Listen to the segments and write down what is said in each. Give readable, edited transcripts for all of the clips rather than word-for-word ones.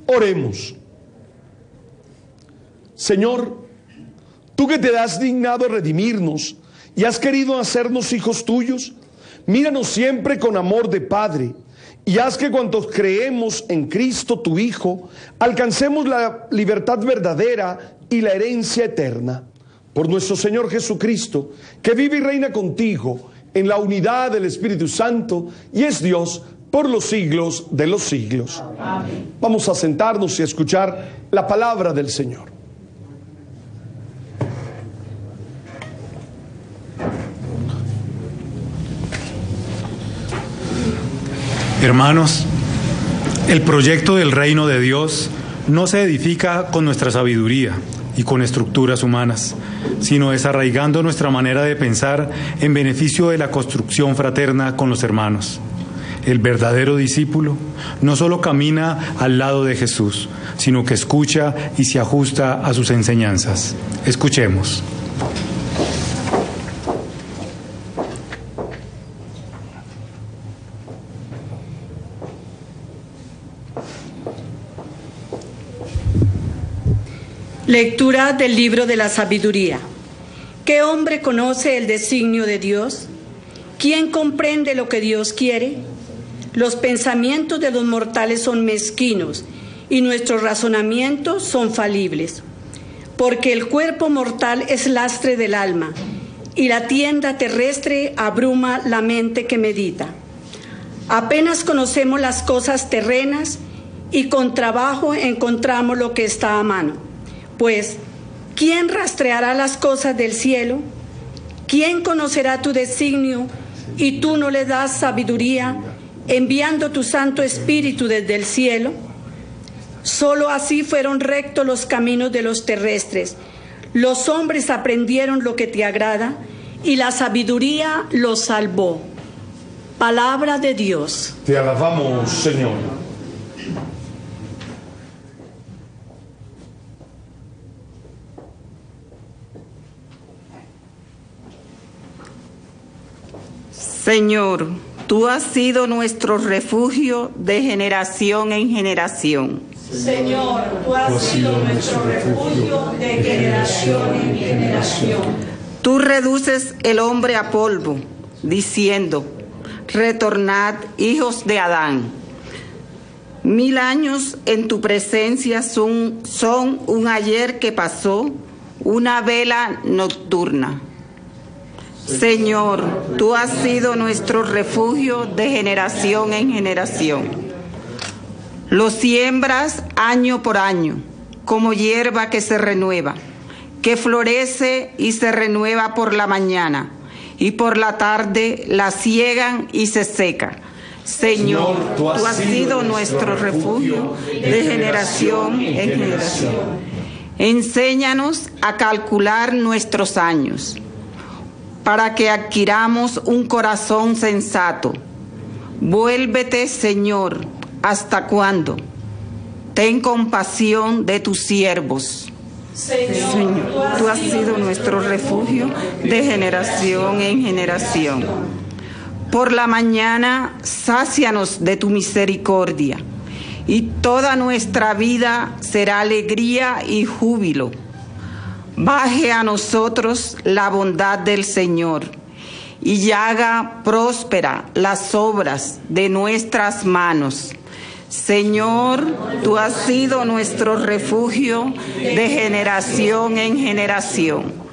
Oremos. Señor, tú que te has dignado redimirnos y has querido hacernos hijos tuyos, míranos siempre con amor de Padre y haz que cuantos creemos en Cristo tu Hijo, alcancemos la libertad verdadera y la herencia eterna. Por nuestro Señor Jesucristo, que vive y reina contigo en la unidad del Espíritu Santo y es Dios por los siglos de los siglos. Amén. Vamos a sentarnos y a escuchar la palabra del Señor. Hermanos, el proyecto del reino de Dios no se edifica con nuestra sabiduría y con estructuras humanas, sino desarraigando nuestra manera de pensar en beneficio de la construcción fraterna con los hermanos. El verdadero discípulo no solo camina al lado de Jesús, sino que escucha y se ajusta a sus enseñanzas. Escuchemos. Lectura del libro de la sabiduría. ¿Qué hombre conoce el designio de Dios? ¿Quién comprende lo que Dios quiere? Los pensamientos de los mortales son mezquinos y nuestros razonamientos son falibles. Porque el cuerpo mortal es lastre del alma y la tienda terrestre abruma la mente que medita. Apenas conocemos las cosas terrenas y con trabajo encontramos lo que está a mano. Pues, ¿quién rastreará las cosas del cielo? ¿Quién conocerá tu designio y tú no le das sabiduría, enviando tu Santo Espíritu desde el cielo? Solo así fueron rectos los caminos de los terrestres. Los hombres aprendieron lo que te agrada y la sabiduría los salvó. Palabra de Dios. Te alabamos, Señor. Señor, tú has sido nuestro refugio de generación en generación. Señor, tú has sido nuestro refugio de generación en generación. Tú reduces el hombre a polvo, diciendo, retornad, hijos de Adán. 1000 años en tu presencia son un ayer que pasó, una vela nocturna. Señor, tú has sido nuestro refugio de generación en generación. Lo siembras año por año, como hierba que se renueva, que florece y se renueva por la mañana, y por la tarde la siegan y se seca. Señor, tú has sido nuestro refugio de generación en generación. Enséñanos a calcular nuestros años, para que adquiramos un corazón sensato. Vuélvete, Señor, ¿hasta cuándo? Ten compasión de tus siervos. Señor, tú has sido nuestro refugio de generación en generación. Por la mañana, sácianos de tu misericordia, y toda nuestra vida será alegría y júbilo. Baje a nosotros la bondad del Señor y haga próspera las obras de nuestras manos. Señor, tú has sido nuestro refugio de generación en generación.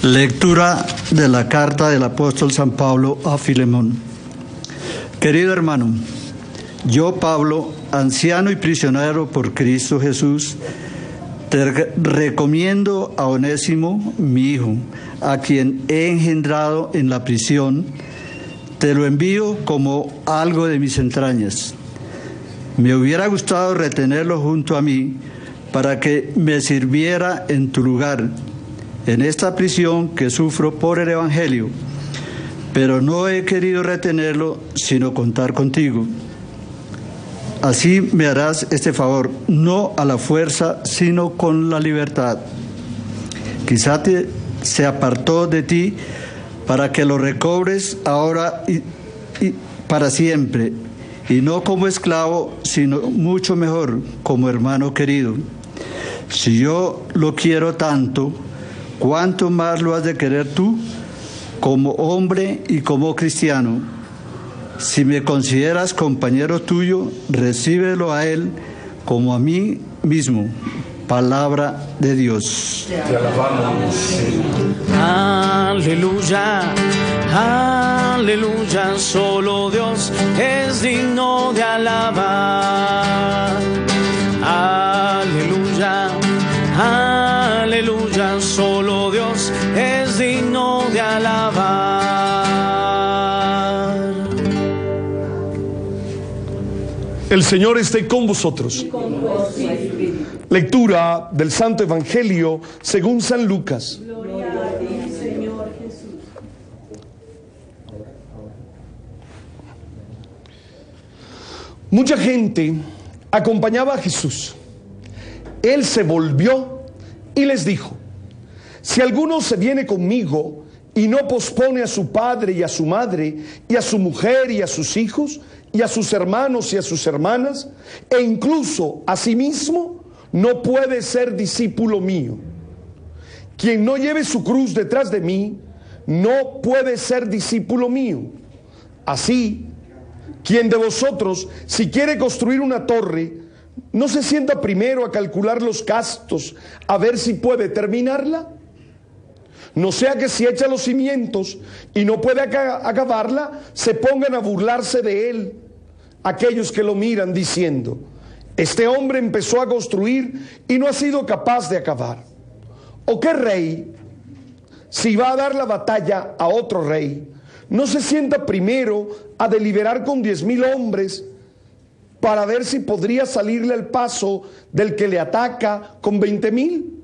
Lectura de la carta del apóstol San Pablo a Filemón. Querido hermano, yo, Pablo, anciano y prisionero por Cristo Jesús, te recomiendo a Onésimo, mi hijo, a quien he engendrado en la prisión. Te lo envío como algo de mis entrañas. Me hubiera gustado retenerlo junto a mí para que me sirviera en tu lugar, en esta prisión que sufro por el Evangelio, pero no he querido retenerlo, sino contar contigo. Así me harás este favor, no a la fuerza, sino con la libertad. Quizá se apartó de ti para que lo recobres ahora y para siempre, y no como esclavo, sino mucho mejor, como hermano querido. Si yo lo quiero tanto, ¿cuánto más lo has de querer tú, como hombre y como cristiano? Si me consideras compañero tuyo, recíbelo a él como a mí mismo. Palabra de Dios. Te alabamos. Aleluya, aleluya, solo Dios es digno de alabar. Aleluya, aleluya, solo Dios es digno de alabar. El Señor esté con vosotros. Lectura del Santo Evangelio según San Lucas. Gloria a ti, Señor Jesús. Mucha gente acompañaba a Jesús. Él se volvió y les dijo: si alguno se viene conmigo y no pospone a su padre y a su madre y a su mujer y a sus hijos y a sus hermanos y a sus hermanas e incluso a sí mismo, no puede ser discípulo mío. Quien no lleve su cruz detrás de mí, no puede ser discípulo mío. Así, quien de vosotros, si quiere construir una torre, no se sienta primero a calcular los gastos, a ver si puede terminarla. No sea que si echa los cimientos y no puede acabarla, se pongan a burlarse de él aquellos que lo miran diciendo: este hombre empezó a construir y no ha sido capaz de acabar. ¿O qué rey, si va a dar la batalla a otro rey, no se sienta primero a deliberar con 10,000 hombres para ver si podría salirle al paso del que le ataca con 20,000?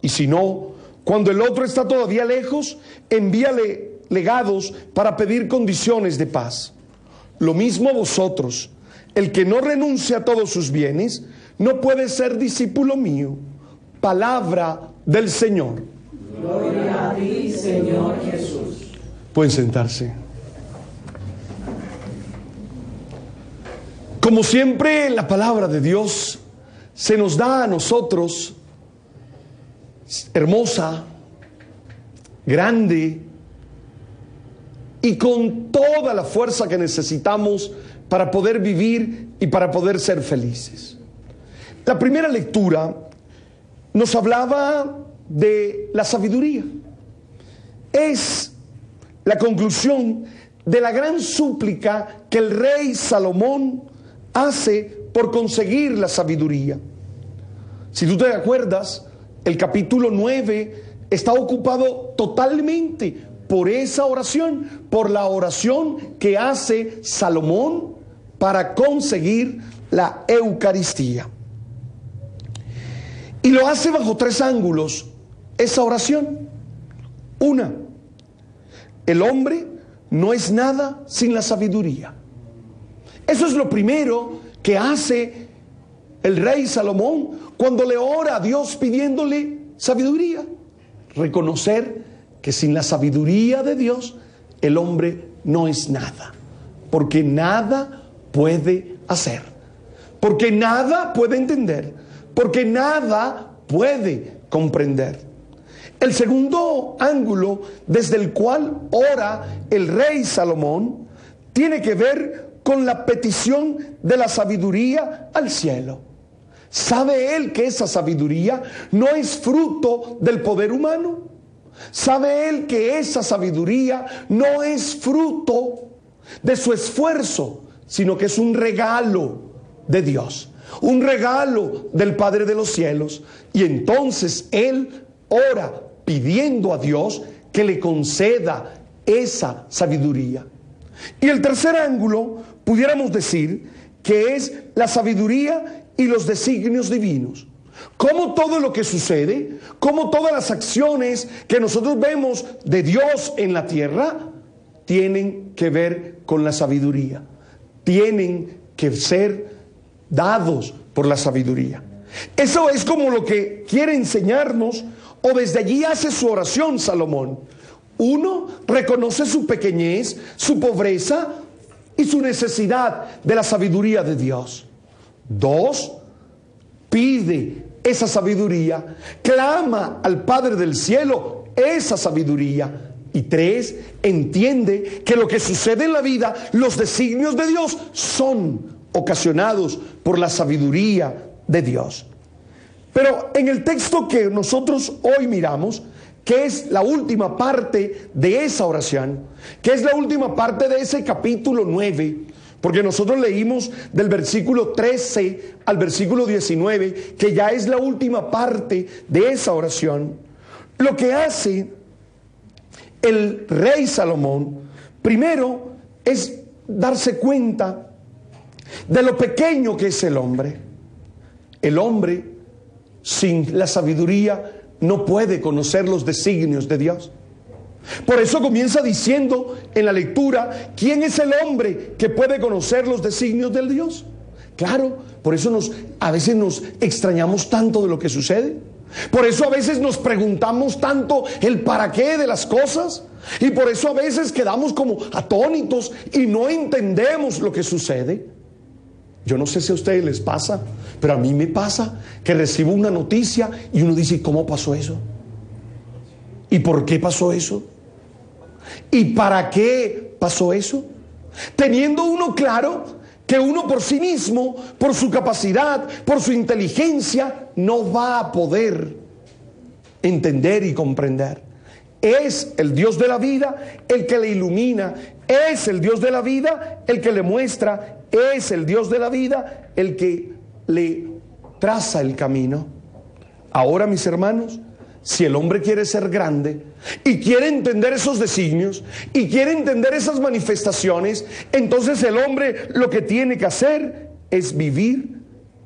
Y si no, cuando el otro está todavía lejos, envíale legados para pedir condiciones de paz. Lo mismo vosotros. El que no renuncia a todos sus bienes no puede ser discípulo mío. Palabra del Señor. Gloria a ti, Señor Jesús. Pueden sentarse. Como siempre, la palabra de Dios se nos da a nosotros hermosa, grande y con toda la fuerza que necesitamos para poder vivir y para poder ser felices. La primera lectura nos hablaba de la sabiduría. Es la conclusión de la gran súplica que el rey Salomón hace por conseguir la sabiduría. Si tú te acuerdas, el capítulo 9 está ocupado totalmente por esa oración, por la oración que hace Salomón para conseguir la Eucaristía. Y lo hace bajo 3 ángulos esa oración. Una, el hombre no es nada sin la sabiduría. Eso es lo primero que hace el rey Salomón cuando le ora a Dios pidiéndole sabiduría. Reconocer que sin la sabiduría de Dios el hombre no es nada, porque nada puede hacer, porque nada puede entender, porque nada puede comprender. El segundo ángulo desde el cual ora el rey Salomón tiene que ver con la petición de la sabiduría al cielo. ¿Sabe él que esa sabiduría no es fruto del poder humano? ¿Sabe él que esa sabiduría no es fruto de su esfuerzo, sino que es un regalo de Dios, un regalo del Padre de los cielos? Y entonces él ora pidiendo a Dios que le conceda esa sabiduría. Y el tercer ángulo, pudiéramos decir, que es la sabiduría y los designios divinos. Cómo todo lo que sucede, cómo todas las acciones que nosotros vemos de Dios en la tierra tienen que ver con la sabiduría, tienen que ser dados por la sabiduría. Eso es como lo que quiere enseñarnos, o desde allí hace su oración Salomón. Uno, reconoce su pequeñez, su pobreza y su necesidad de la sabiduría de Dios. Dos, pide esa sabiduría, clama al Padre del cielo esa sabiduría. Y tres, entiende que lo que sucede en la vida, los designios de Dios, son ocasionados por la sabiduría de Dios. Pero en el texto que nosotros hoy miramos, que es la última parte de esa oración, que es la última parte de ese capítulo 9, porque nosotros leímos del versículo 13 al versículo 19, que ya es la última parte de esa oración. Lo que hace el rey Salomón, primero, es darse cuenta de lo pequeño que es el hombre. El hombre, sin la sabiduría, no puede conocer los designios de Dios. Por eso comienza diciendo en la lectura, ¿quién es el hombre que puede conocer los designios del Dios? Claro, por eso a veces nos extrañamos tanto de lo que sucede. Por eso a veces nos preguntamos tanto el para qué de las cosas. Y por eso a veces quedamos como atónitos y no entendemos lo que sucede. Yo no sé si a ustedes les pasa, pero a mí me pasa que recibo una noticia y uno dice, ¿cómo pasó eso? ¿Y por qué pasó eso? ¿Y para qué pasó eso? Teniendo uno claro que uno por sí mismo, por su capacidad, por su inteligencia, no va a poder entender y comprender. Es el Dios de la vida el que le ilumina, es el Dios de la vida el que le muestra, es el Dios de la vida el que le traza el camino. Ahora, mis hermanos, si el hombre quiere ser grande y quiere entender esos designios y quiere entender esas manifestaciones, entonces el hombre lo que tiene que hacer es vivir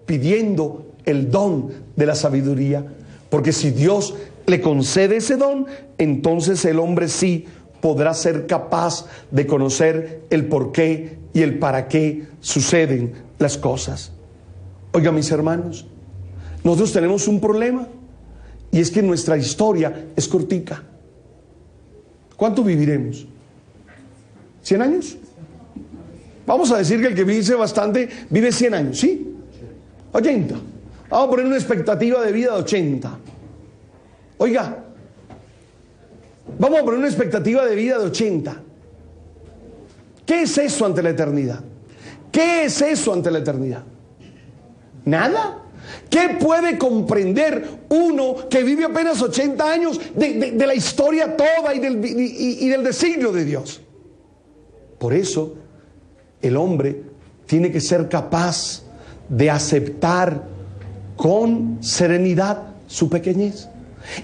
pidiendo el don de la sabiduría. Porque si Dios le concede ese don, entonces el hombre sí podrá ser capaz de conocer el por qué y el para qué suceden las cosas. Oiga, mis hermanos, nosotros tenemos un problema. Y es que nuestra historia es cortica. ¿Cuánto viviremos? ¿100 años? Vamos a decir que el que vive bastante vive 100 años, ¿sí? 80. Vamos a poner una expectativa de vida de 80. Oiga, vamos a poner una expectativa de vida de 80. ¿Qué es eso ante la eternidad? ¿Qué es eso ante la eternidad? ¿Nada? ¿Qué puede comprender uno que vive apenas 80 años de la historia toda y del designio de Dios? Por eso el hombre tiene que ser capaz de aceptar con serenidad su pequeñez.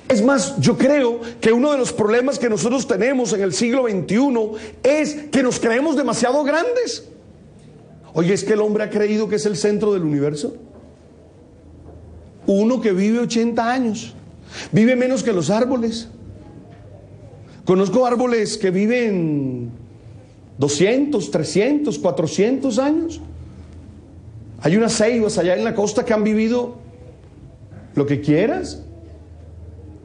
Es más, yo creo que uno de los problemas que nosotros tenemos en el siglo XXI es que nos creemos demasiado grandes. Oye, es que el hombre ha creído que es el centro del universo. Uno que vive 80 años, vive menos que los árboles. Conozco árboles que viven 200, 300, 400 años. Hay unas ceibas allá en la costa que han vivido lo que quieras.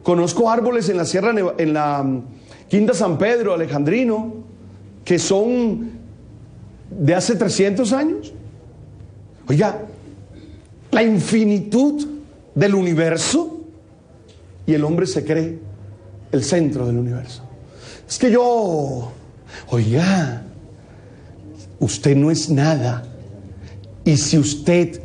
Conozco árboles en la sierra, en la Quinta San Pedro, Alejandrino, que son de hace 300 años. Oiga, la infinitud del universo, y el hombre se cree el centro del universo. Es que oiga, usted no es nada, y si usted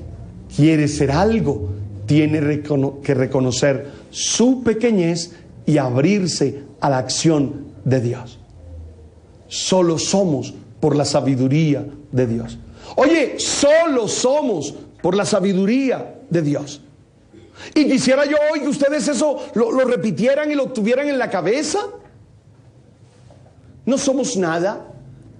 quiere ser algo, tiene que reconocer su pequeñez y abrirse a la acción de Dios. Solo somos por la sabiduría de Dios. Oye, solo somos por la sabiduría de Dios. Y quisiera yo hoy que ustedes eso lo repitieran y lo tuvieran en la cabeza. No somos nada,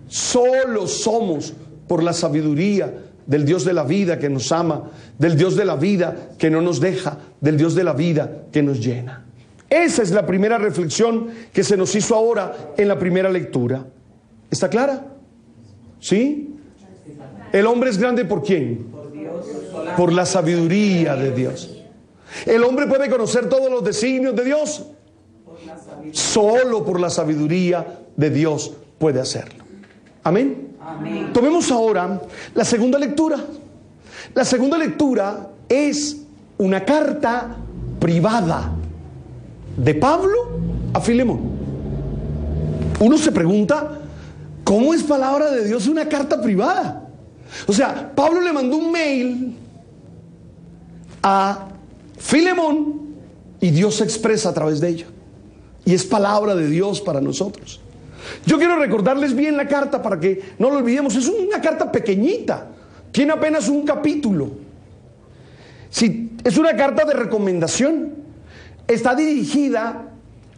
solo somos por la sabiduría del Dios de la vida que nos ama, del Dios de la vida que no nos deja, del Dios de la vida que nos llena. Esa es la primera reflexión que se nos hizo ahora en la primera lectura. ¿Está clara? ¿Sí? El hombre es grande ¿por quién? Por la sabiduría de Dios. El hombre puede conocer todos los designios de Dios. Solo por la sabiduría de Dios puede hacerlo. Amén. Amén. Tomemos ahora la segunda lectura. La segunda lectura es una carta privada de Pablo a Filemón. Uno se pregunta, ¿cómo es palabra de Dios una carta privada? O sea, Pablo le mandó un mail a Filemón y Dios se expresa a través de ello. Y es palabra de Dios para nosotros. Yo quiero recordarles bien la carta para que no lo olvidemos. Es una carta pequeñita, tiene apenas un capítulo. Sí, es una carta de recomendación. Está dirigida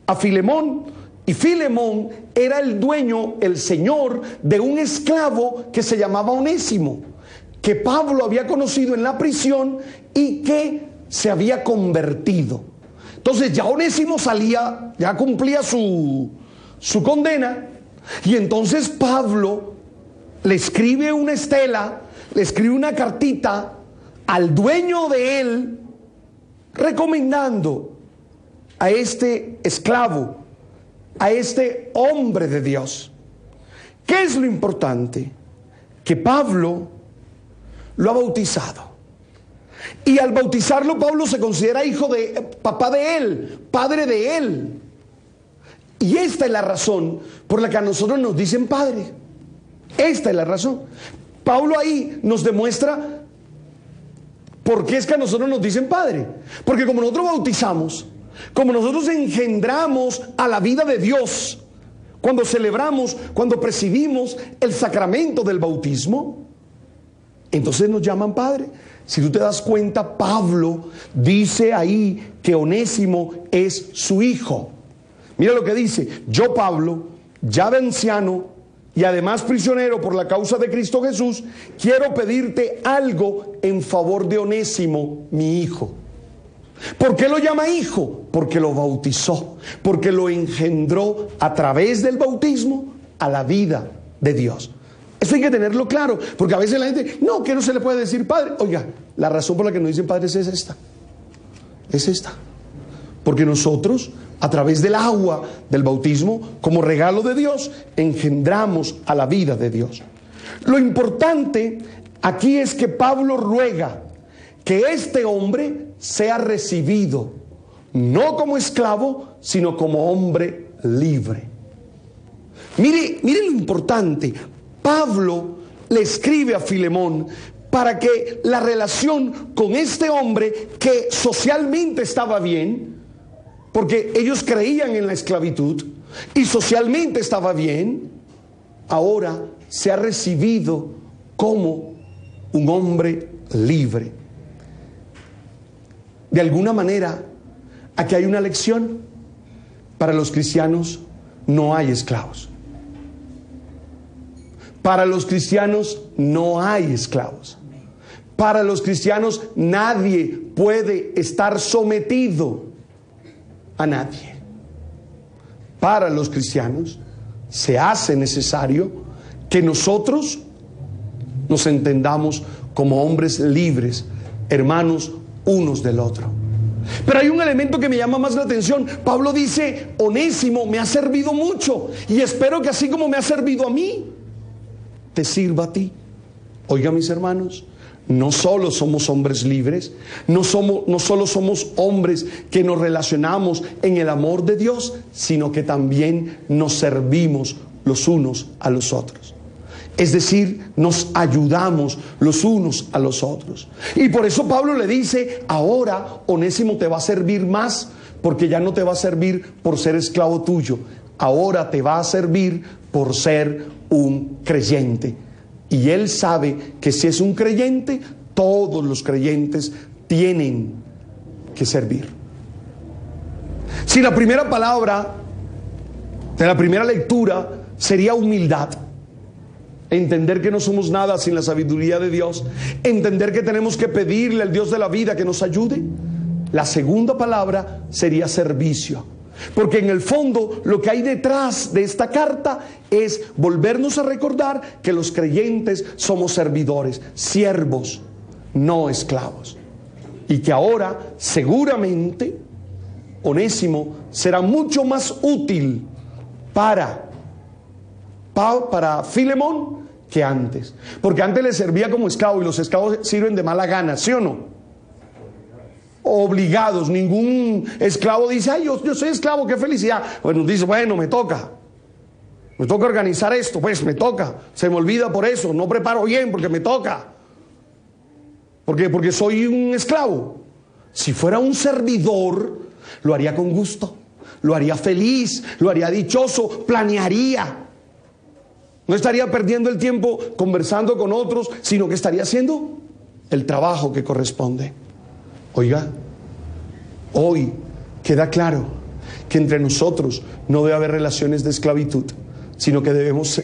a Filemón, y Filemón era el dueño, el señor de un esclavo que se llamaba Onésimo, que Pablo había conocido en la prisión y que se había convertido. Entonces ya Onésimo salía, ya cumplía su condena, y entonces Pablo le escribe una estela, le escribe una cartita al dueño de él, recomendando a este esclavo, a este hombre de Dios. ¿Qué es lo importante? Que Pablo lo ha bautizado. Y al bautizarlo, Pablo se considera hijo de, papá de él, padre de él. Y esta es la razón por la que a nosotros nos dicen padre. Esta es la razón. Pablo ahí nos demuestra por qué es que a nosotros nos dicen padre. Porque como nosotros bautizamos, como nosotros engendramos a la vida de Dios, cuando celebramos, cuando presidimos el sacramento del bautismo, entonces nos llaman padre. Si tú te das cuenta, Pablo dice ahí que Onésimo es su hijo. Mira lo que dice: yo, Pablo, ya de anciano y además prisionero por la causa de Cristo Jesús, quiero pedirte algo en favor de Onésimo, mi hijo. ¿Por qué lo llama hijo? Porque lo bautizó, porque lo engendró a través del bautismo a la vida de Dios. Eso hay que tenerlo claro, porque a veces la gente, no, que no se le puede decir padre. Oiga, la razón por la que nos dicen padres es esta. Es esta. Porque nosotros, a través del agua del bautismo, como regalo de Dios, engendramos a la vida de Dios. Lo importante aquí es que Pablo ruega que este hombre sea recibido, no como esclavo, sino como hombre libre. Mire lo importante. Pablo le escribe a Filemón para que la relación con este hombre, que socialmente estaba bien, porque ellos creían en la esclavitud y socialmente estaba bien, ahora se ha recibido como un hombre libre. De alguna manera, aquí hay una lección. Para los cristianos no hay esclavos. Para los cristianos no hay esclavos. Para los cristianos nadie puede estar sometido a nadie. Para los cristianos se hace necesario que nosotros nos entendamos como hombres libres, hermanos unos del otro. Pero hay un elemento que me llama más la atención. Pablo dice: Onésimo me ha servido mucho y espero que así como me ha servido a mí, te sirva a ti. Oiga, mis hermanos, no solo somos hombres libres, no solo somos hombres que nos relacionamos en el amor de Dios, sino que también nos servimos los unos a los otros. Es decir, nos ayudamos los unos a los otros. Y por eso Pablo le dice: ahora Onésimo te va a servir más, porque ya no te va a servir por ser esclavo tuyo, ahora te va a servir por ser un creyente. Y él sabe que si es un creyente, todos los creyentes tienen que servir. Si la primera palabra de la primera lectura sería humildad, entender que no somos nada sin la sabiduría de Dios, entender que tenemos que pedirle al Dios de la vida que nos ayude. La segunda palabra sería servicio. Porque en el fondo lo que hay detrás de esta carta es volvernos a recordar que los creyentes somos servidores, siervos, no esclavos. Y que ahora seguramente Onésimo será mucho más útil para Filemón que antes. Porque antes le servía como esclavo, y los esclavos sirven de mala gana, ¿sí o no? Obligados. Ningún esclavo dice, ay, yo soy esclavo, qué felicidad. Bueno, dice, bueno, me toca organizar esto, pues me toca, se me olvida por eso, no preparo bien porque me toca, porque soy un esclavo. Si fuera un servidor, lo haría con gusto, lo haría feliz, lo haría dichoso, planearía. No estaría perdiendo el tiempo conversando con otros, sino que estaría haciendo el trabajo que corresponde. Oiga, hoy queda claro que entre nosotros no debe haber relaciones de esclavitud, sino que debemos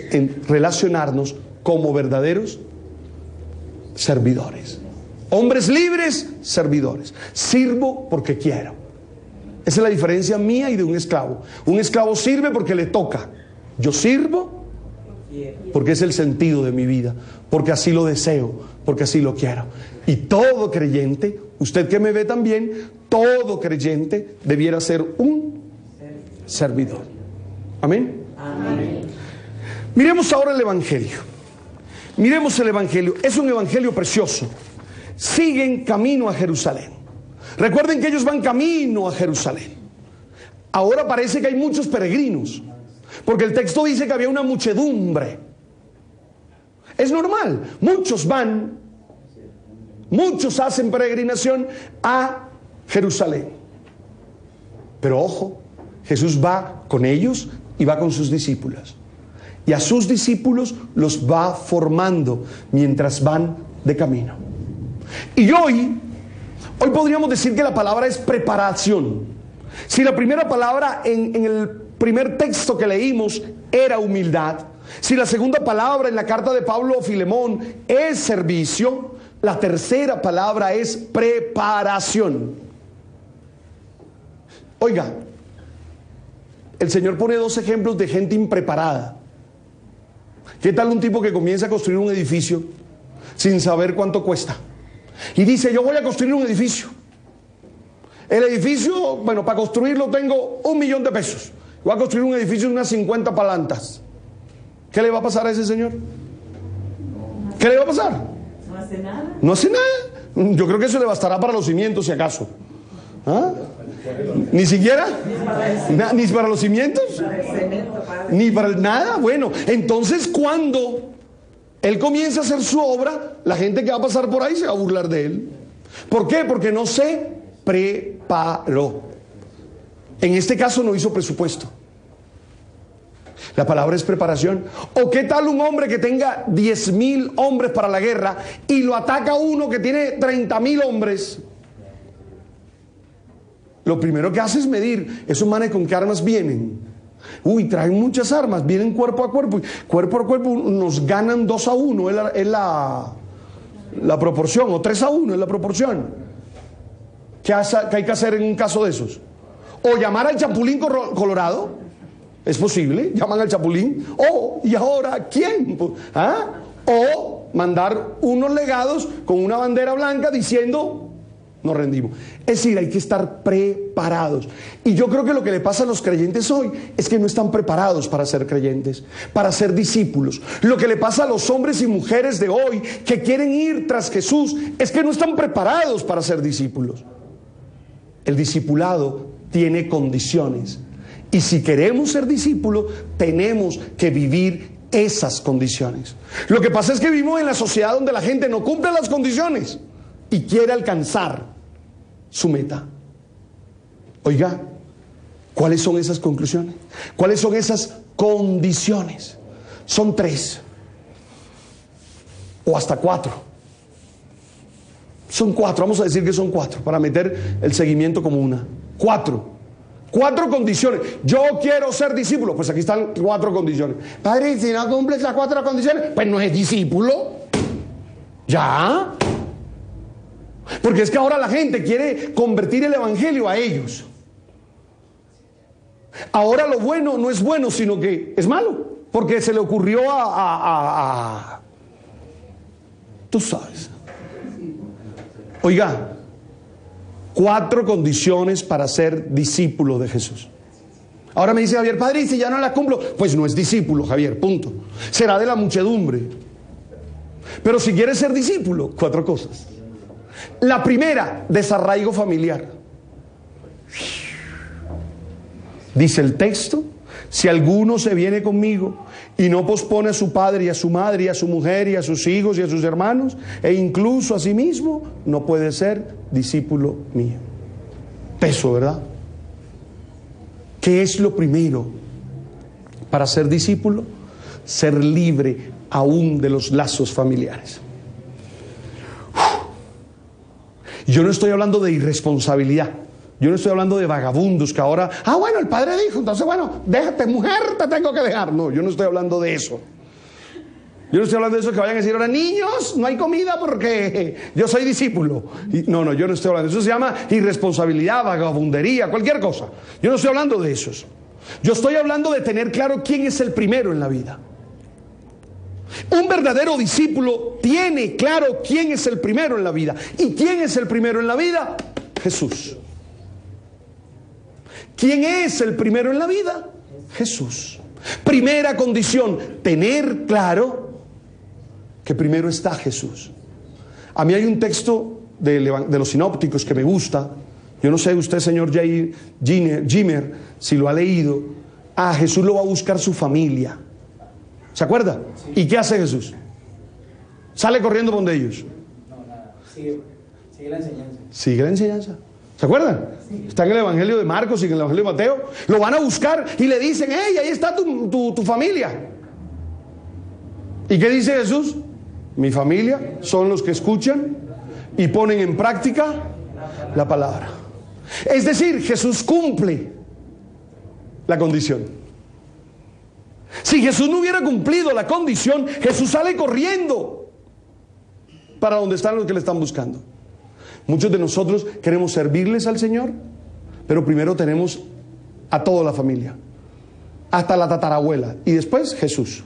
relacionarnos como verdaderos servidores. Hombres libres, servidores. Sirvo porque quiero. Esa es la diferencia mía y de un esclavo. Un esclavo sirve porque le toca. Yo sirvo porque es el sentido de mi vida, porque así lo deseo, porque así lo quiero. Y todo creyente, usted que me ve también, todo creyente debiera ser un servidor. Amén. Amén. Miremos ahora el Evangelio. Miremos el Evangelio. Es un Evangelio precioso. Siguen camino a Jerusalén. Recuerden que ellos van camino a Jerusalén. Ahora parece que hay muchos peregrinos, porque el texto dice que había una muchedumbre. Es normal, muchos van, muchos hacen peregrinación a Jerusalén. Pero ojo, Jesús va con ellos y va con sus discípulos. Y a sus discípulos los va formando mientras van de camino. Y hoy podríamos decir que la palabra es preparación. Si la primera palabra en el primer texto que leímos era humildad, si la segunda palabra en la carta de Pablo a Filemón es servicio, la tercera palabra es preparación. Oiga, el Señor pone dos ejemplos de gente impreparada. ¿Qué tal un tipo que comienza a construir un edificio sin saber cuánto cuesta? Y dice, yo voy a construir un edificio. El edificio, bueno, para construirlo tengo $1.000.000 pesos. Voy a construir un edificio de unas 50 palantas. ¿Qué le va a pasar a ese señor? ¿Qué le va a pasar? No hace nada. No hace nada. Yo creo que eso le bastará para los cimientos, si acaso. ¿Ah? ¿Ni siquiera? ¿Ni para los cimientos? ¿Ni para nada? Bueno, entonces cuando él comienza a hacer su obra, la gente que va a pasar por ahí se va a burlar de él. ¿Por qué? Porque no se preparó. En este caso no hizo presupuesto. La palabra es preparación. ¿O qué tal un hombre que tenga 10.000 hombres para la guerra y lo ataca uno que tiene 30.000 hombres? Lo primero que hace es medir, esos manes con qué armas vienen. Uy, traen muchas armas, vienen cuerpo a cuerpo. Cuerpo a cuerpo nos ganan 2-1, es la proporción, o 3-1 es la proporción. ¿Qué hay que hacer en un caso de esos? O llamar al Chapulín Colorado, es posible, llaman al Chapulín. ¿Y ahora quién? ¿Ah? O mandar unos legados con una bandera blanca diciendo, nos rendimos. Es decir, hay que estar preparados. Y yo creo que lo que le pasa a los creyentes hoy es que no están preparados para ser creyentes, para ser discípulos. Lo que le pasa a los hombres y mujeres de hoy que quieren ir tras Jesús es que no están preparados para ser discípulos. El discipulado tiene condiciones. Y si queremos ser discípulos, tenemos que vivir esas condiciones. Lo que pasa es que vivimos en la sociedad donde la gente no cumple las condiciones y quiere alcanzar su meta. Oiga, ¿cuáles son esas conclusiones? ¿Cuáles son esas condiciones? Son 3 o hasta 4. Son 4, vamos a decir que son 4 para meter el seguimiento como una. 4 condiciones. Yo quiero ser discípulo. Pues aquí están 4 condiciones. Padre, si no cumple esas 4 condiciones, pues no es discípulo. Ya. Porque es que ahora la gente quiere convertir el evangelio a ellos. Ahora lo bueno no es bueno, sino que es malo, porque se le ocurrió tú sabes. Oiga, 4 condiciones para ser discípulo de Jesús. Ahora me dice Javier, padre, y si ya no las cumplo, pues no es discípulo, Javier, punto. Será de la muchedumbre. Pero si quieres ser discípulo, 4 cosas. La primera, desarraigo familiar. Dice el texto, si alguno se viene conmigo y no pospone a su padre y a su madre y a su mujer y a sus hijos y a sus hermanos e incluso a sí mismo, no puede ser discípulo mío. Peso, ¿verdad? ¿Qué es lo primero para ser discípulo? Ser libre aún de los lazos familiares. Yo no estoy hablando de irresponsabilidad. Yo no estoy hablando de vagabundos que ahora, bueno, el padre dijo, entonces bueno, déjate mujer, te tengo que dejar. No, yo no estoy hablando de eso. Yo no estoy hablando de eso que vayan a decir ahora, niños, no hay comida porque yo soy discípulo. No, yo no estoy hablando de eso. Eso se llama irresponsabilidad, vagabundería, cualquier cosa. Yo no estoy hablando de eso. Yo estoy hablando de tener claro quién es el primero en la vida. Un verdadero discípulo tiene claro quién es el primero en la vida. ¿Y quién es el primero en la vida? Jesús. ¿Quién es el primero en la vida? Jesús. Primera condición, tener claro que primero está Jesús. A mí hay un texto de los sinópticos que me gusta. Yo no sé usted, señor Jimmer, si lo ha leído. Jesús lo va a buscar su familia. ¿Se acuerda? Sí. ¿Y qué hace Jesús? Sale corriendo por donde ellos. No, nada. Sigue la enseñanza. Sigue la enseñanza. ¿Se acuerdan? Sí. Está en el Evangelio de Marcos y en el Evangelio de Mateo. Lo van a buscar y le dicen, hey, ahí está tu familia. ¿Y qué dice Jesús? Mi familia son los que escuchan y ponen en práctica la palabra. Es decir, Jesús cumple la condición. Si Jesús no hubiera cumplido la condición, Jesús sale corriendo para donde están los que le están buscando. Muchos de nosotros queremos servirles al Señor, pero primero tenemos a toda la familia, hasta la tatarabuela, y después Jesús.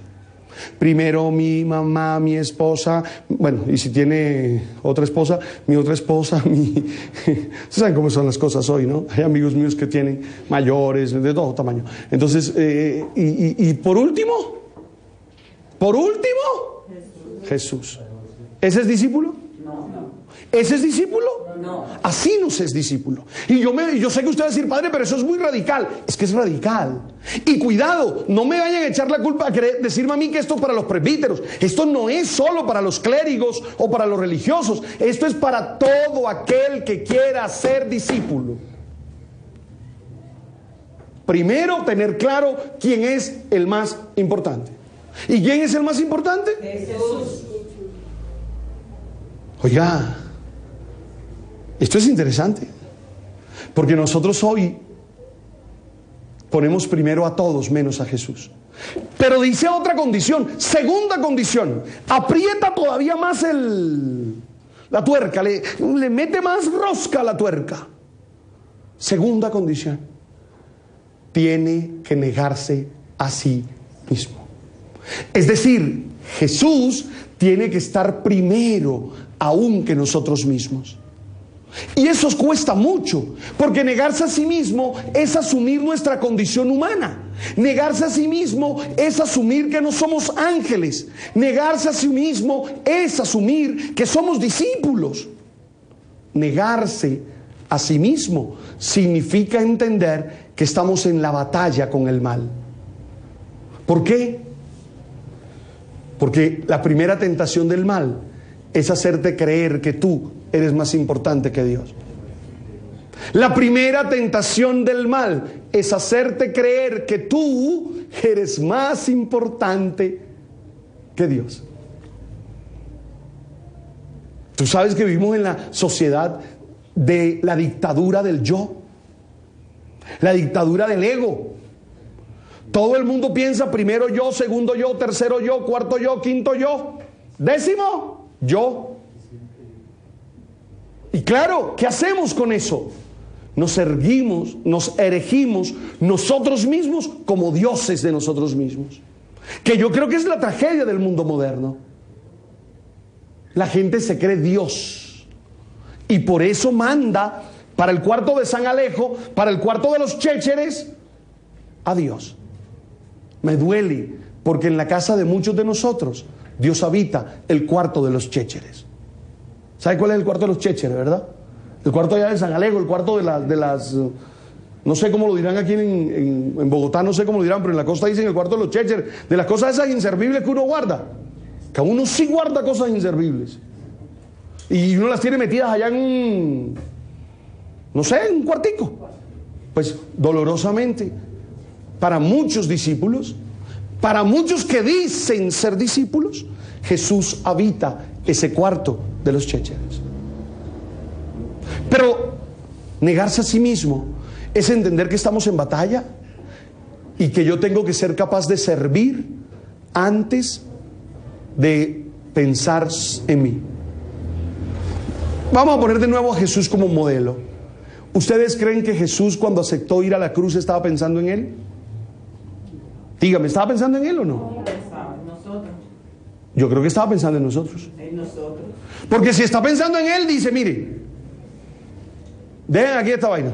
Primero mi mamá, mi esposa, bueno, y si tiene otra esposa, mi otra esposa, ¿saben cómo son las cosas hoy, no? Hay amigos míos que tienen mayores, de todo tamaño. Entonces, y por último, Jesús. ¿Ese es discípulo? No. ¿Ese es discípulo? No. Así no se es discípulo. Y yo sé que usted va a decir, padre, pero eso es muy radical. Es que es radical. Y cuidado, no me vayan a echar la culpa a querer decirme a mí que esto es para los presbíteros. Esto no es solo para los clérigos o para los religiosos. Esto es para todo aquel que quiera ser discípulo. Primero, tener claro quién es el más importante. ¿Y quién es el más importante? Jesús. Oiga, esto es interesante, porque nosotros hoy ponemos primero a todos menos a Jesús. Pero dice otra condición, segunda condición, aprieta todavía más la tuerca, le mete más rosca a la tuerca. Segunda condición, tiene que negarse a sí mismo. Es decir, Jesús tiene que estar primero aún que nosotros mismos. Y eso cuesta mucho, porque negarse a sí mismo es asumir nuestra condición humana. Negarse a sí mismo es asumir que no somos ángeles. Negarse a sí mismo es asumir que somos discípulos. Negarse a sí mismo significa entender que estamos en la batalla con el mal. ¿Por qué? Porque la primera tentación del mal es hacerte creer que tú eres más importante que Dios. La primera tentación del mal es hacerte creer que tú eres más importante que Dios. Tú sabes que vivimos en la sociedad de la dictadura del yo, la dictadura del ego. Todo el mundo piensa primero yo, segundo yo, tercero yo, cuarto yo, quinto yo, décimo yo. Y claro, ¿qué hacemos con eso? nos erguimos, nos erigimos nosotros mismos como dioses de nosotros mismos. Que yo creo que es la tragedia del mundo moderno. La gente se cree Dios y por eso manda para el cuarto de San Alejo, para el cuarto de los chécheres, a Dios. Me duele porque en la casa de muchos de nosotros Dios habita el cuarto de los chécheres. ¿Sabe cuál es el cuarto de los chécheres, verdad? El cuarto allá de San Alejo, el cuarto de las no sé cómo lo dirán aquí en Bogotá, no sé cómo lo dirán, pero en la costa dicen el cuarto de los chécheres, de las cosas esas inservibles que uno guarda. Que uno sí guarda cosas inservibles. Y uno las tiene metidas allá en un, no sé, en un cuartico. Pues dolorosamente, para muchos discípulos, para muchos que dicen ser discípulos, Jesús habita ese cuarto de los chécheres. Pero negarse a sí mismo es entender que estamos en batalla y que yo tengo que ser capaz de servir antes de pensar en mí. Vamos a poner de nuevo a Jesús como modelo. ¿Ustedes creen que Jesús, cuando aceptó ir a la cruz, estaba pensando en Él? Dígame, ¿estaba pensando en Él o no? Yo creo que estaba pensando en nosotros. Porque si está pensando en Él, dice, mire, dejen aquí esta vaina.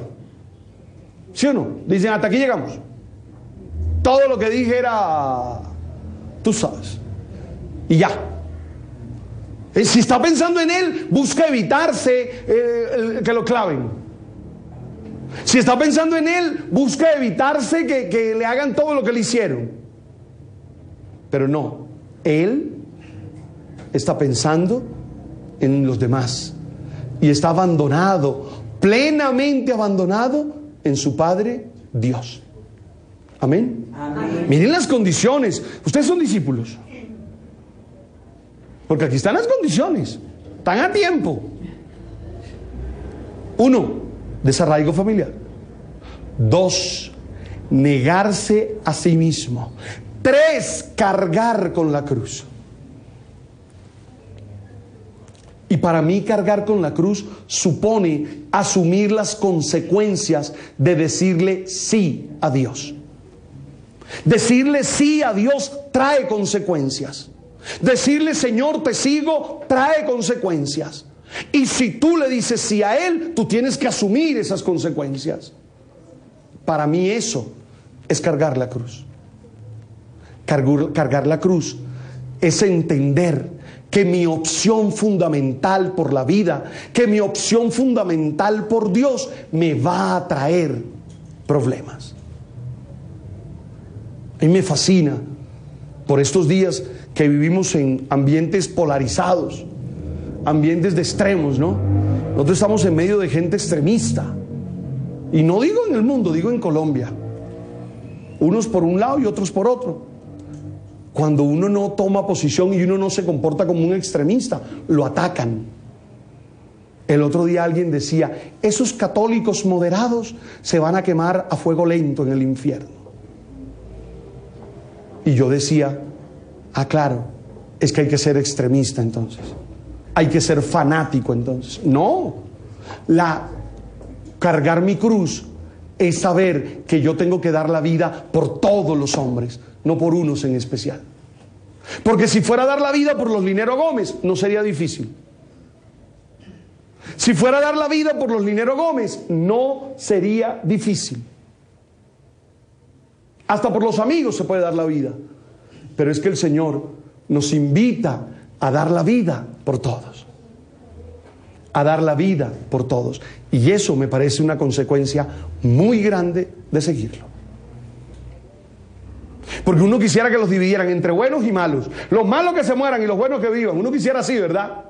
¿Sí o no? Dicen, hasta aquí llegamos. Todo lo que dije era, tú sabes. Y ya. Si está pensando en Él, busca evitarse que lo claven. Si está pensando en Él, busca evitarse que le hagan todo lo que le hicieron. Pero no, Él está pensando en los demás. Y está abandonado, plenamente abandonado en su Padre Dios. Amén. Amén. Miren las condiciones. Ustedes son discípulos. Porque aquí están las condiciones. Están a tiempo. 1, desarraigo familiar. 2, negarse a sí mismo. 3, cargar con la cruz. Y para mí cargar con la cruz supone asumir las consecuencias de decirle sí a Dios. Decirle sí a Dios trae consecuencias. Decirle Señor te sigo trae consecuencias. Y si tú le dices sí a Él, tú tienes que asumir esas consecuencias. Para mí eso es cargar la cruz. Cargar la cruz es entender que mi opción fundamental por la vida, que mi opción fundamental por Dios me va a traer problemas. A mí me fascina por estos días que vivimos en ambientes polarizados, ambientes de extremos, ¿no? Nosotros estamos en medio de gente extremista. Y no digo en el mundo, digo en Colombia. Unos por un lado y otros por otro. Cuando uno no toma posición y uno no se comporta como un extremista, lo atacan. El otro día alguien decía, esos católicos moderados se van a quemar a fuego lento en el infierno. Y yo decía, claro, es que hay que ser extremista entonces. Hay que ser fanático entonces. No, cargar mi cruz es saber que yo tengo que dar la vida por todos los hombres, no por unos en especial. Porque si fuera a dar la vida por los Linero Gómez, no sería difícil. Si fuera a dar la vida por los Linero Gómez, no sería difícil. Hasta por los amigos se puede dar la vida. Pero es que el Señor nos invita a dar la vida por todos. A dar la vida por todos. Y eso me parece una consecuencia muy grande de seguirlo. Porque uno quisiera que los dividieran entre buenos y malos. Los malos que se mueran y los buenos que vivan. Uno quisiera así, ¿verdad?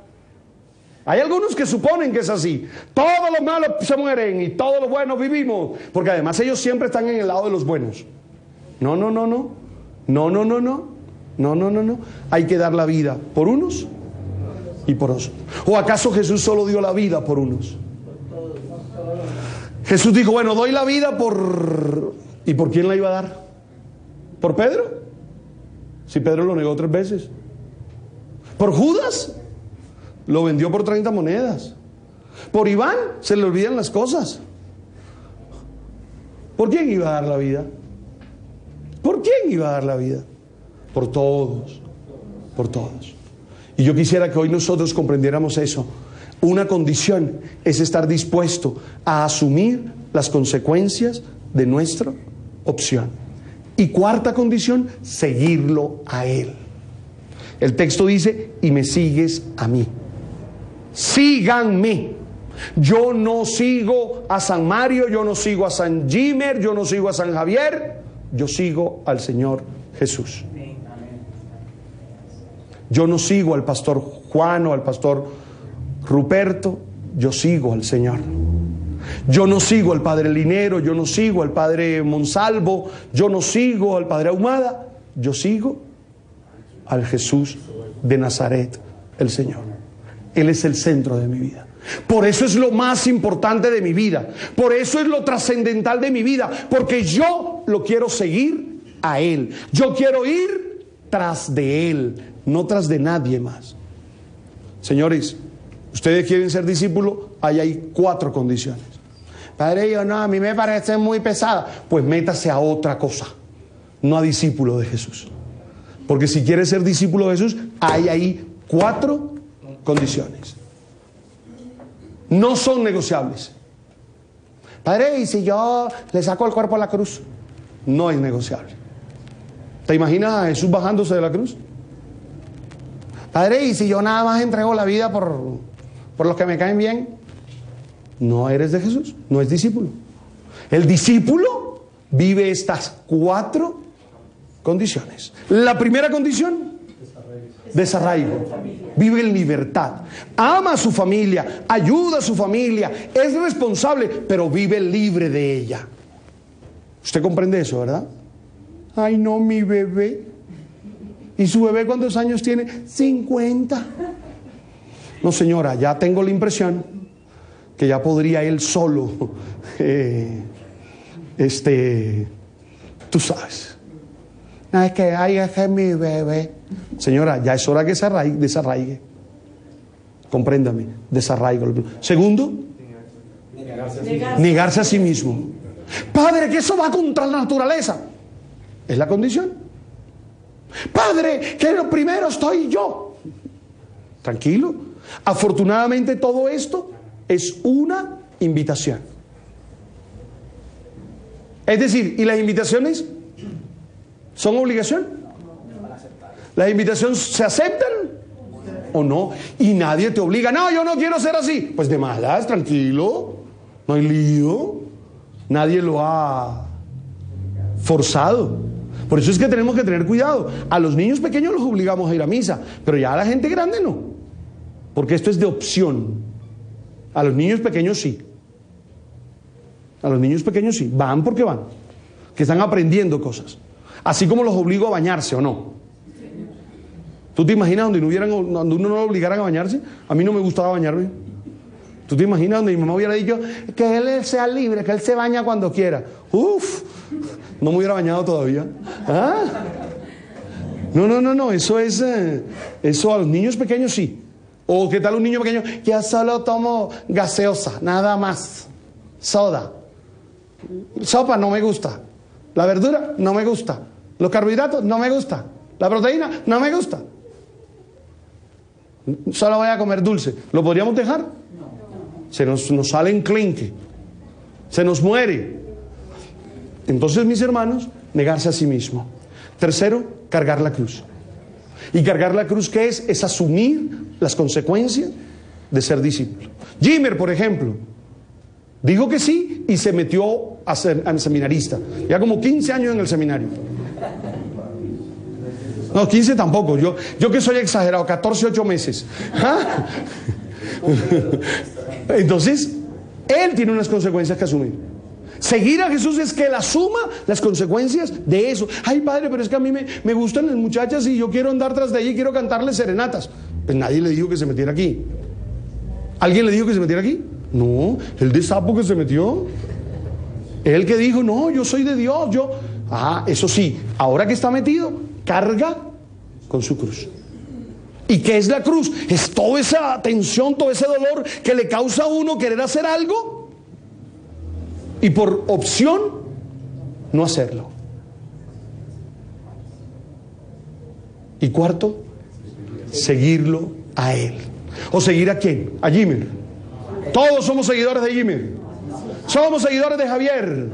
Hay algunos que suponen que es así. Todos los malos se mueren y todos los buenos vivimos. Porque además ellos siempre están en el lado de los buenos. No. No. Hay que dar la vida por unos y por otros. ¿O acaso Jesús solo dio la vida por unos? Jesús dijo, bueno, doy la vida por... ¿Y por quién la iba a dar? ¿Por Pedro? Si Pedro lo negó 3 veces. ¿Por Judas? Lo vendió por 30 monedas. Por Iván se le olvidan las cosas. ¿Por quién iba a dar la vida? ¿Por quién iba a dar la vida? Por todos, por todos. Y yo quisiera que hoy nosotros comprendiéramos eso. Una condición es estar dispuesto a asumir las consecuencias de nuestra opción. Y cuarta condición, seguirlo a Él. El texto dice, y me sigues a mí. Síganme. Yo no sigo a San Mario, yo no sigo a San Jimer, yo no sigo a San Javier, yo sigo al Señor Jesús. Yo no sigo al pastor Juan o al pastor Ruperto, yo sigo al Señor. Yo no sigo al padre Linero, yo no sigo al padre Monsalvo, yo no sigo al padre Ahumada, yo sigo al Jesús de Nazaret, el Señor. Él es el centro de mi vida. Por eso es lo más importante de mi vida. Por eso es lo trascendental de mi vida. Porque yo lo quiero seguir a Él. Yo quiero ir tras de Él, no tras de nadie más. Señores, ustedes quieren ser discípulos, ahí hay 4 condiciones. Padre, yo no, a mí me parece muy pesada. Pues métase a otra cosa, no a discípulo de Jesús. Porque si quieres ser discípulo de Jesús, hay ahí 4 condiciones. No son negociables. Padre, ¿y si yo le saco el cuerpo a la cruz? No es negociable. ¿Te imaginas a Jesús bajándose de la cruz? Padre, ¿y si yo nada más entrego la vida por los que me caen bien? No eres de Jesús, no es discípulo. El discípulo vive estas 4 condiciones. La primera condición, desarraigo. Vive en libertad. Ama a su familia, ayuda a su familia, es responsable, pero vive libre de ella. ¿Usted comprende eso, verdad? Ay, no, mi bebé. ¿Y su bebé cuántos años tiene? 50. No, señora, ya tengo la impresión que ya podría él solo, tú sabes. No, es que, ay, ese es mi bebé. Señora, ya es hora que se desarraigue. Compréndame, desarraigo. Segundo, negarse a sí mismo. Padre, que eso va contra la naturaleza. Es la condición. Padre, que lo primero estoy yo. Tranquilo. Afortunadamente todo esto es una invitación. Es decir, ¿y las invitaciones son obligación? ¿Las invitaciones se aceptan o no? Y nadie te obliga. No, yo no quiero ser así. Pues de malas, tranquilo. No hay lío. Nadie lo ha forzado. Por eso es que tenemos que tener cuidado. A los niños pequeños los obligamos a ir a misa, pero ya a la gente grande no. Porque esto es de opción. A los niños pequeños sí. A los niños pequeños sí. Van porque van. Que están aprendiendo cosas. Así como los obligo a bañarse o no. ¿Tú te imaginas donde uno no lo obligaran a bañarse? A mí no me gustaba bañarme. ¿Tú te imaginas donde mi mamá hubiera dicho que él sea libre, que él se baña cuando quiera? Uf, no me hubiera bañado todavía. ¿Ah? No, eso es, eso a los niños pequeños sí. O ¿qué tal un niño pequeño? Ya solo tomo gaseosa, nada más. Soda. Sopa no me gusta. La verdura no me gusta. Los carbohidratos no me gusta. La proteína no me gusta. Solo voy a comer dulce. ¿Lo podríamos dejar? Se nos sale enclenque. Se nos muere. Entonces, mis hermanos, negarse a sí mismo. Tercero, cargar la cruz. ¿Y cargar la cruz qué es? Es asumir las consecuencias de ser discípulo. Jimer, por ejemplo, dijo que sí y se metió a ser seminarista. Ya como 15 años en el seminario. No, 15 tampoco. Yo que soy exagerado, 14, 8 meses. ¿Ah? Entonces, él tiene unas consecuencias que asumir. Seguir a Jesús es que él asuma las consecuencias de eso. Ay, padre, pero es que a mí me gustan las muchachas y yo quiero andar tras de ella y quiero cantarles serenatas. Pues nadie le dijo que se metiera aquí. ¿Alguien le dijo que se metiera aquí? No, el de sapo que se metió. Él que dijo, no, yo soy de Dios, yo... Ah, eso sí, ahora que está metido, carga con su cruz. ¿Y qué es la cruz? Es toda esa tensión, todo ese dolor que le causa a uno querer hacer algo y por opción no hacerlo. Y cuarto, seguirlo a Él. ¿O seguir a quién? A Jimmy. Todos somos seguidores de Jimmy. Somos seguidores de Javier.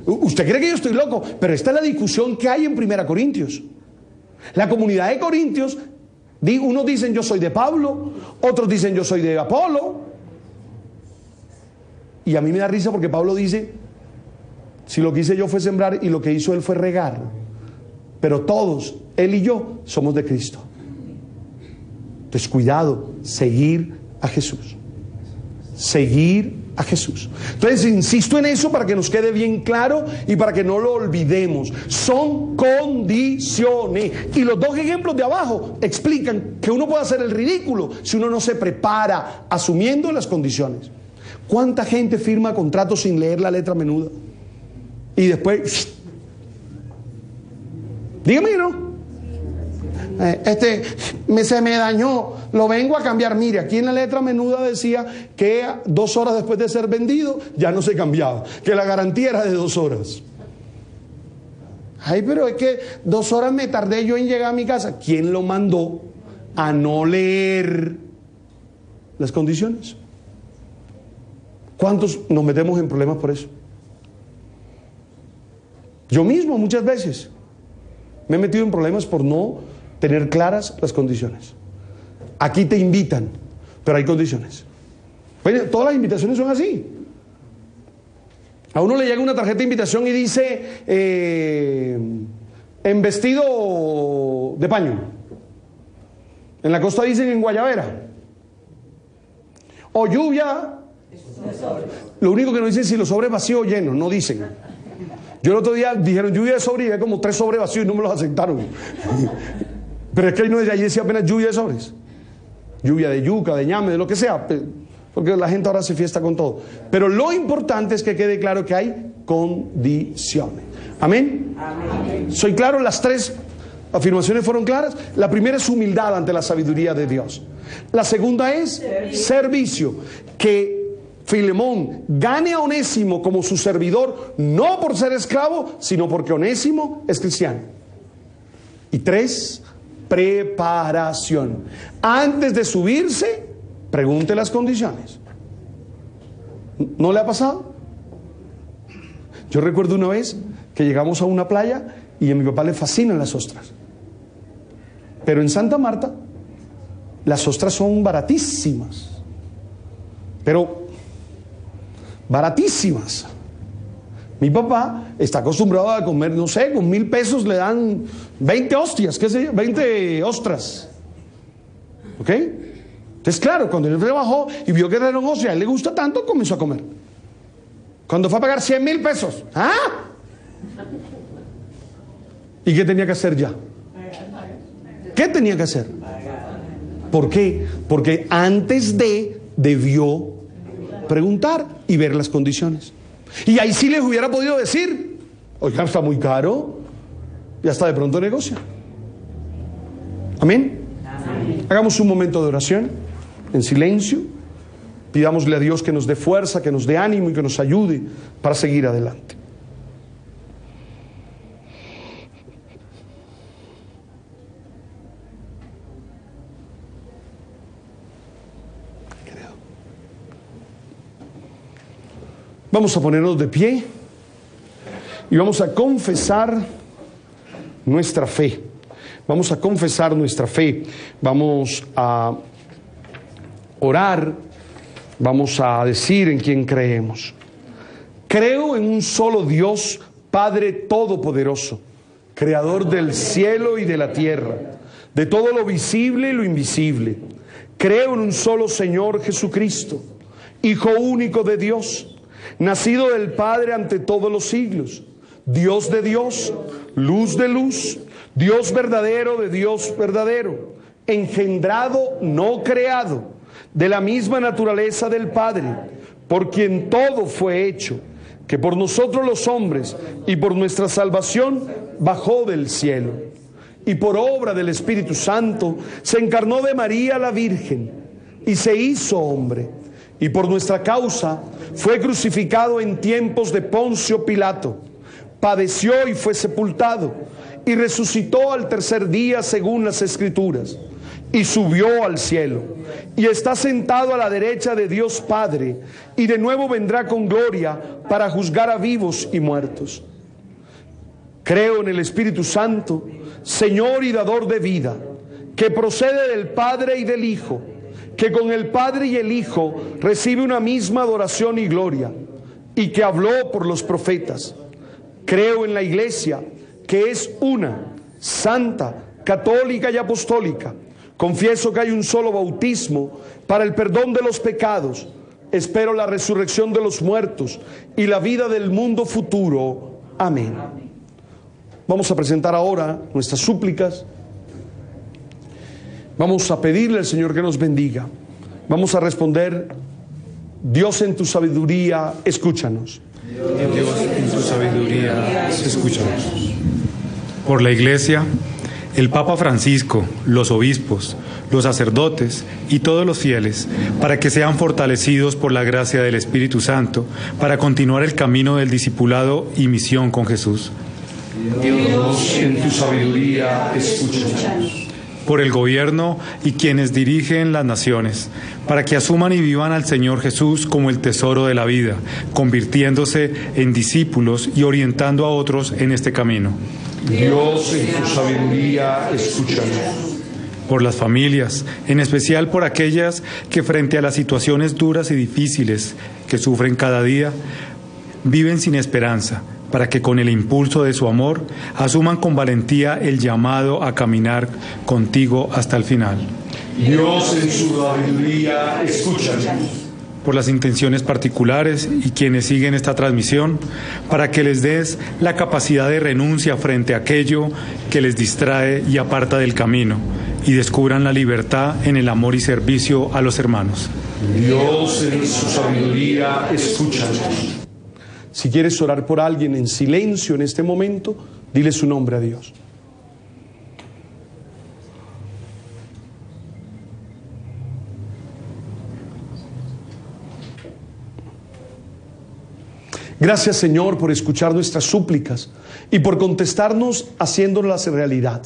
Usted cree que yo estoy loco, pero esta es la discusión que hay en 1 Corintios. La comunidad de Corintios, unos dicen yo soy de Pablo, otros dicen yo soy de Apolo. Y a mí me da risa porque Pablo dice, si lo que hice yo fue sembrar y lo que hizo él fue regar, pero todos, él y yo, somos de Cristo. Entonces cuidado, seguir a Jesús. Seguir a Jesús. Entonces insisto en eso para que nos quede bien claro y para que no lo olvidemos. Son condiciones. Y los dos ejemplos de abajo explican que uno puede hacer el ridículo si uno no se prepara asumiendo las condiciones. ¿Cuánta gente firma contratos sin leer la letra menuda? Y después, dígame, ¿no? Se me dañó, lo vengo a cambiar. Mire, aquí en la letra menuda decía que 2 horas después de ser vendido ya no se cambiaba, que la garantía era de 2 horas. Ay, pero es que 2 horas me tardé yo en llegar a mi casa. ¿Quién lo mandó a no leer las condiciones? ¿Cuántos nos metemos en problemas por eso? Yo mismo muchas veces me he metido en problemas por no tener claras las condiciones. Aquí te invitan, pero hay condiciones. Bueno, todas las invitaciones son así. A uno le llega una tarjeta de invitación y dice en vestido de paño. En la costa dicen en guayabera. O lluvia. Lo único que no dicen es si los sobres vacíos o llenos, no dicen. Yo el otro día dijeron lluvia de sobre y había como 3 sobres vacíos y no me los aceptaron. Pero es que ahí decía apenas lluvia de sobres. Lluvia de yuca, de ñame, de lo que sea. Porque la gente ahora se fiesta con todo. Pero lo importante es que quede claro que hay condiciones. ¿Amén? Amén. ¿Soy claro? Las 3 afirmaciones fueron claras. La primera es humildad ante la sabiduría de Dios. La segunda es servicio. Que Filemón gane a Onésimo como su servidor, no por ser esclavo, sino porque Onésimo es cristiano. Y 3, preparación. Antes de subirse, pregunte las condiciones. ¿No le ha pasado? Yo recuerdo una vez que llegamos a una playa y a mi papá le fascinan las ostras. Pero en Santa Marta, las ostras son baratísimas. Pero baratísimas. Mi papá está acostumbrado a comer, no sé, con 1,000 pesos le dan 20 hostias, qué sé yo, 20 ostras. ¿Ok? Entonces, claro, cuando él trabajó y vio que eran hostias, a él le gusta tanto, comenzó a comer. Cuando fue a pagar 100,000 pesos, ¿ah? ¿Y qué tenía que hacer ya? ¿Qué tenía que hacer? ¿Por qué? Porque antes debió preguntar y ver las condiciones. Y ahí sí les hubiera podido decir, oiga, está muy caro, y hasta de pronto negocia. ¿Amén? Amén. Hagamos un momento de oración, en silencio. Pidámosle a Dios que nos dé fuerza, que nos dé ánimo y que nos ayude para seguir adelante. Vamos a ponernos de pie y vamos a confesar nuestra fe. Vamos a confesar nuestra fe. Vamos a orar. Vamos a decir en quién creemos. Creo en un solo Dios, Padre Todopoderoso, Creador del cielo y de la tierra, de todo lo visible y lo invisible. Creo en un solo Señor Jesucristo, Hijo único de Dios, nacido del Padre ante todos los siglos, Dios de Dios, luz de luz, Dios verdadero de Dios verdadero, engendrado, no creado, de la misma naturaleza del Padre, por quien todo fue hecho, que por nosotros los hombres y por nuestra salvación bajó del cielo, y por obra del Espíritu Santo se encarnó de María la Virgen y se hizo hombre, y por nuestra causa fue crucificado en tiempos de Poncio Pilato, padeció y fue sepultado, y resucitó al tercer día según las Escrituras, y subió al cielo, y está sentado a la derecha de Dios Padre, y de nuevo vendrá con gloria para juzgar a vivos y muertos. Creo en el Espíritu Santo, Señor y dador de vida, que procede del Padre y del Hijo, que con el Padre y el Hijo recibe una misma adoración y gloria, y que habló por los profetas. Creo en la Iglesia, que es una, santa, católica y apostólica. Confieso que hay un solo bautismo para el perdón de los pecados. Espero la resurrección de los muertos y la vida del mundo futuro. Amén. Vamos a presentar ahora nuestras súplicas. Vamos a pedirle al Señor que nos bendiga. Vamos a responder: Dios en tu sabiduría, escúchanos. Dios en tu sabiduría, escúchanos. Por la Iglesia, el Papa Francisco, los obispos, los sacerdotes y todos los fieles, para que sean fortalecidos por la gracia del Espíritu Santo, para continuar el camino del discipulado y misión con Jesús. Dios en tu sabiduría, escúchanos. Por el gobierno y quienes dirigen las naciones, para que asuman y vivan al Señor Jesús como el tesoro de la vida, convirtiéndose en discípulos y orientando a otros en este camino. Dios en tu sabiduría, escúchanos. Por las familias, en especial por aquellas que frente a las situaciones duras y difíciles que sufren cada día, viven sin esperanza, para que con el impulso de su amor asuman con valentía el llamado a caminar contigo hasta el final. Dios en su sabiduría, escúchanos. Por las intenciones particulares y quienes siguen esta transmisión, para que les des la capacidad de renuncia frente a aquello que les distrae y aparta del camino, y descubran la libertad en el amor y servicio a los hermanos. Dios en su sabiduría, escúchanos. Si quieres orar por alguien en silencio en este momento, dile su nombre a Dios. Gracias, Señor, por escuchar nuestras súplicas y por contestarnos haciéndolas realidad.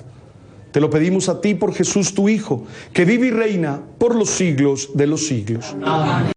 Te lo pedimos a ti por Jesús, tu Hijo, que vive y reina por los siglos de los siglos. Amén.